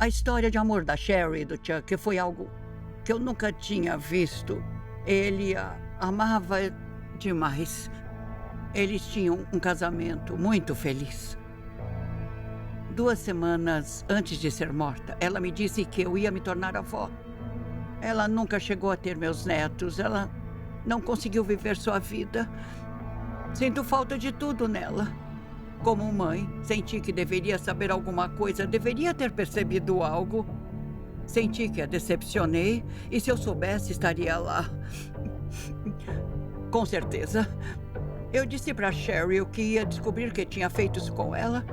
A história de amor da Sherry e do Chuck foi algo que eu nunca tinha visto. Ele a amava demais. Eles tinham um casamento muito feliz. 2 semanas antes de ser morta, ela me disse que eu ia me tornar avó. Ela nunca chegou a ter meus netos. Ela não conseguiu viver sua vida. Sinto falta de tudo nela. Como mãe, senti que deveria saber alguma coisa, deveria ter percebido algo. Senti que a decepcionei e se eu soubesse, estaria lá. Com certeza. Eu disse para Cheryl que ia descobrir que tinha feito isso com ela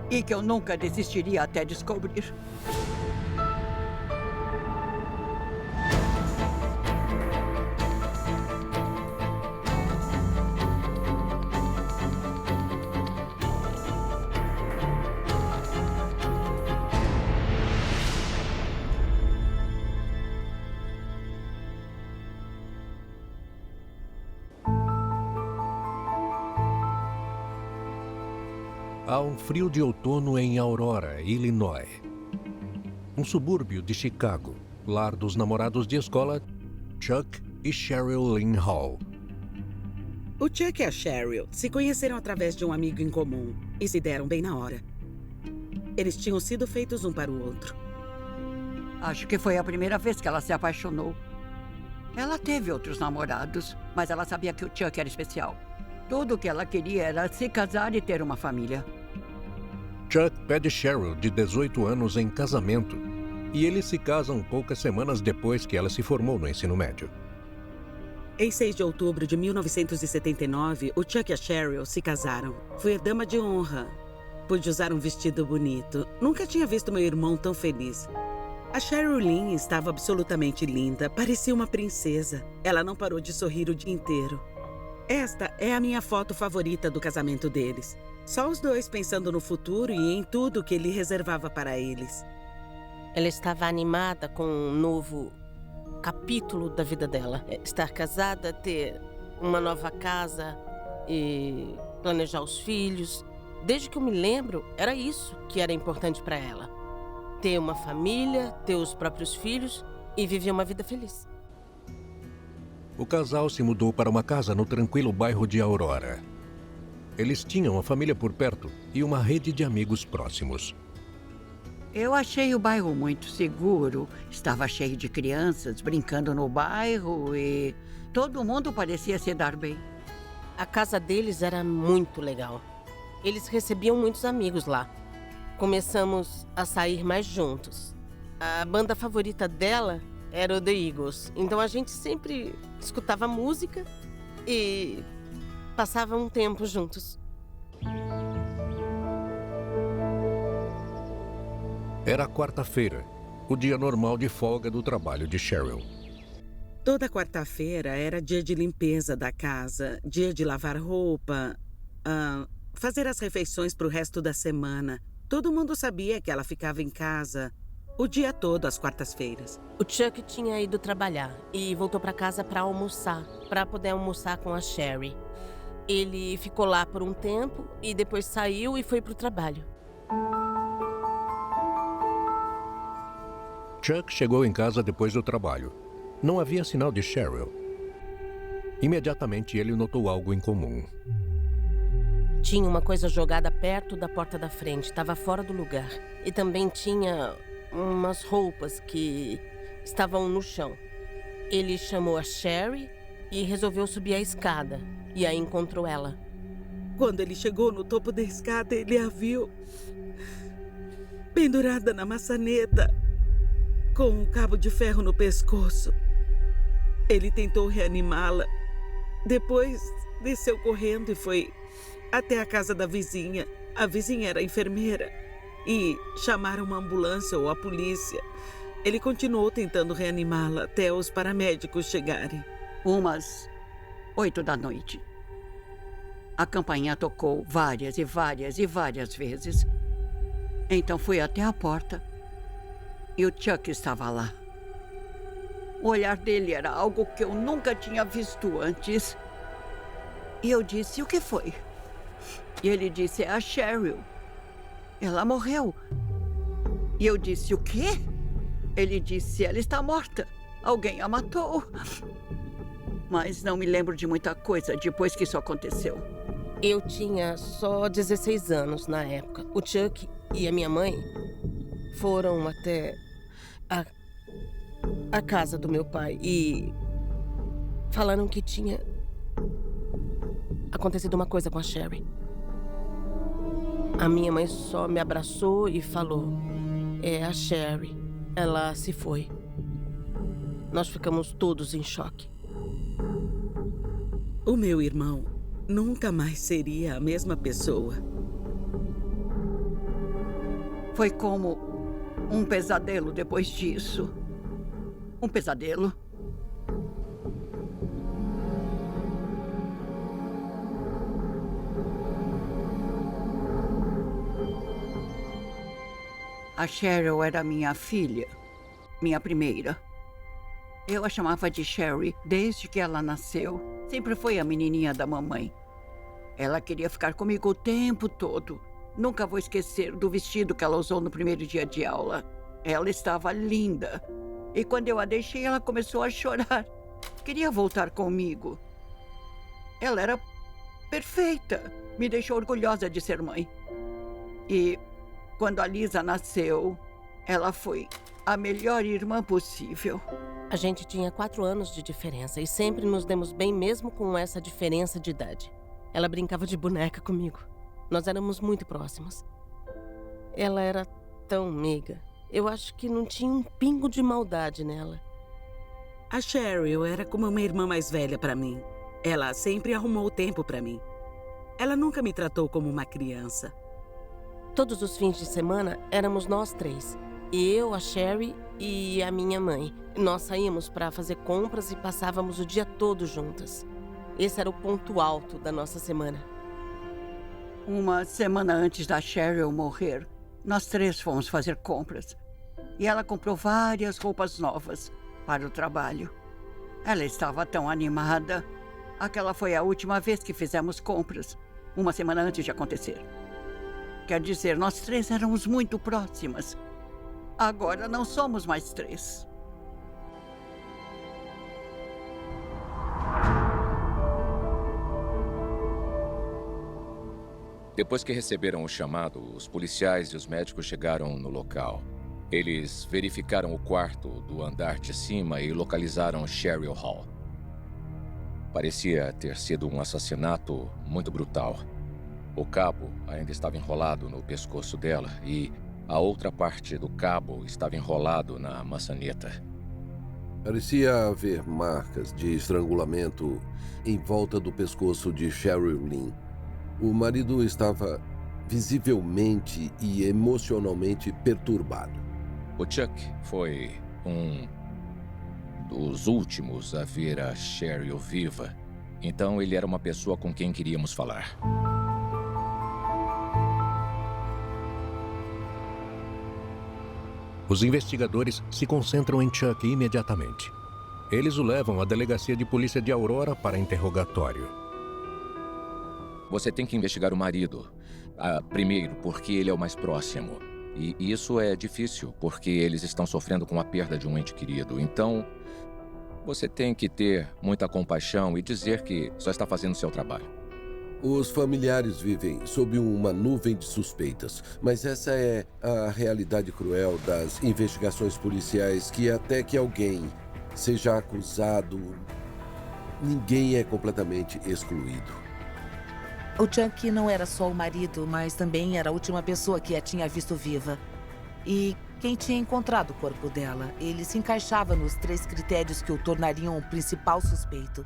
e que eu nunca desistiria até descobrir. Há um frio de outono em Aurora, Illinois. Um subúrbio de Chicago, lar dos namorados de escola Chuck e Cheryl Lynn Hall. O Chuck e a Cheryl se conheceram através de um amigo em comum e se deram bem na hora. Eles tinham sido feitos um para o outro. Acho que foi a primeira vez que ela se apaixonou. Ela teve outros namorados, mas ela sabia que o Chuck era especial. Tudo o que ela queria era se casar e ter uma família. Chuck pede Cheryl, de 18 anos, em casamento, e eles se casam poucas semanas depois que ela se formou no ensino médio. Em 6 de outubro de 1979, o Chuck e a Cheryl se casaram. Fui a dama de honra. Pude usar um vestido bonito. Nunca tinha visto meu irmão tão feliz. A Cheryl Lynn estava absolutamente linda, parecia uma princesa. Ela não parou de sorrir o dia inteiro. Esta é a minha foto favorita do casamento deles. Só os dois pensando no futuro e em tudo que ele reservava para eles. Ela estava animada com um novo capítulo da vida dela. Estar casada, ter uma nova casa e planejar os filhos. Desde que eu me lembro, era isso que era importante para ela. Ter uma família, ter os próprios filhos e viver uma vida feliz. O casal se mudou para uma casa no tranquilo bairro de Aurora. Eles tinham a família por perto e uma rede de amigos próximos. Eu achei o bairro muito seguro. Estava cheio de crianças brincando no bairro e todo mundo parecia se dar bem. A casa deles era muito legal. Eles recebiam muitos amigos lá. Começamos a sair mais juntos. A banda favorita dela era o The Eagles. Então a gente sempre escutava música e passava um tempo juntos. Era quarta-feira, o dia normal de folga do trabalho de Cheryl. Toda quarta-feira era dia de limpeza da casa, dia de lavar roupa, fazer as refeições para o resto da semana. Todo mundo sabia que ela ficava em casa o dia todo, às quartas-feiras. O Chuck tinha ido trabalhar e voltou para casa para almoçar, para poder almoçar com a Sherry. Ele ficou lá por um tempo e depois saiu e foi para o trabalho. Chuck chegou em casa depois do trabalho. Não havia sinal de Cheryl. Imediatamente ele notou algo incomum. Tinha uma coisa jogada perto da porta da frente, estava fora do lugar. E também tinha umas roupas que estavam no chão. Ele chamou a Sherry e resolveu subir a escada. E aí encontrou ela. Quando ele chegou no topo da escada, ele a viu pendurada na maçaneta, com um cabo de ferro no pescoço. Ele tentou reanimá-la. Depois desceu correndo e foi até a casa da vizinha. A vizinha era enfermeira. E chamaram uma ambulância ou a polícia. Ele continuou tentando reanimá-la até os paramédicos chegarem. Umas 8 da noite. A campainha tocou várias e várias e várias vezes. Então fui até a porta e o Chuck estava lá. O olhar dele era algo que eu nunca tinha visto antes. E eu disse, o que foi? E ele disse, é a Cheryl. Ela morreu. E eu disse, o quê? Ele disse, ela está morta. Alguém a matou. Mas não me lembro de muita coisa depois que isso aconteceu. Eu tinha só 16 anos na época. O Chuck e a minha mãe foram até a casa do meu pai e falaram que tinha acontecido uma coisa com a Sherry. A minha mãe só me abraçou e falou, é a Sherry, ela se foi. Nós ficamos todos em choque. O meu irmão nunca mais seria a mesma pessoa. Foi como um pesadelo depois disso. Um pesadelo. A Cheryl era minha filha, minha primeira. Eu a chamava de Sherry desde que ela nasceu. Sempre foi a menininha da mamãe. Ela queria ficar comigo o tempo todo. Nunca vou esquecer do vestido que ela usou no primeiro dia de aula. Ela estava linda. E quando eu a deixei, ela começou a chorar. Queria voltar comigo. Ela era perfeita. Me deixou orgulhosa de ser mãe. E quando a Lisa nasceu, ela foi a melhor irmã possível. A gente tinha 4 anos de diferença e sempre nos demos bem mesmo com essa diferença de idade. Ela brincava de boneca comigo. Nós éramos muito próximas. Ela era tão meiga. Eu acho que não tinha um pingo de maldade nela. A Cheryl era como uma irmã mais velha para mim. Ela sempre arrumou tempo para mim. Ela nunca me tratou como uma criança. Todos os fins de semana éramos nós 3. Eu, a Sherry e a minha mãe. Nós saímos para fazer compras e passávamos o dia todo juntas. Esse era o ponto alto da nossa semana. Uma semana antes da Cheryl morrer, nós 3 fomos fazer compras. E ela comprou várias roupas novas para o trabalho. Ela estava tão animada. Aquela foi a última vez que fizemos compras, uma semana antes de acontecer. Quer dizer, nós 3 éramos muito próximas. Agora não somos mais 3. Depois que receberam o chamado, os policiais e os médicos chegaram no local. Eles verificaram o quarto do andar de cima e localizaram Cheryl Hall. Parecia ter sido um assassinato muito brutal. O cabo ainda estava enrolado no pescoço dela e a outra parte do cabo estava enrolado na maçaneta. Parecia haver marcas de estrangulamento em volta do pescoço de Cheryl Lynn. O marido estava visivelmente e emocionalmente perturbado. O Chuck foi um dos últimos a ver a Cheryl viva. Então ele era uma pessoa com quem queríamos falar. Os investigadores se concentram em Chuck imediatamente. Eles o levam à delegacia de polícia de Aurora para interrogatório. Você tem que investigar o marido, primeiro, porque ele é o mais próximo. E isso é difícil, porque eles estão sofrendo com a perda de um ente querido. Então, você tem que ter muita compaixão e dizer que só está fazendo seu trabalho. Os familiares vivem sob uma nuvem de suspeitas, mas essa é a realidade cruel das investigações policiais, que até que alguém seja acusado, ninguém é completamente excluído. O Chuck não era só o marido, mas também era a última pessoa que a tinha visto viva. E quem tinha encontrado o corpo dela. Ele se encaixava nos 3 critérios que o tornariam o principal suspeito.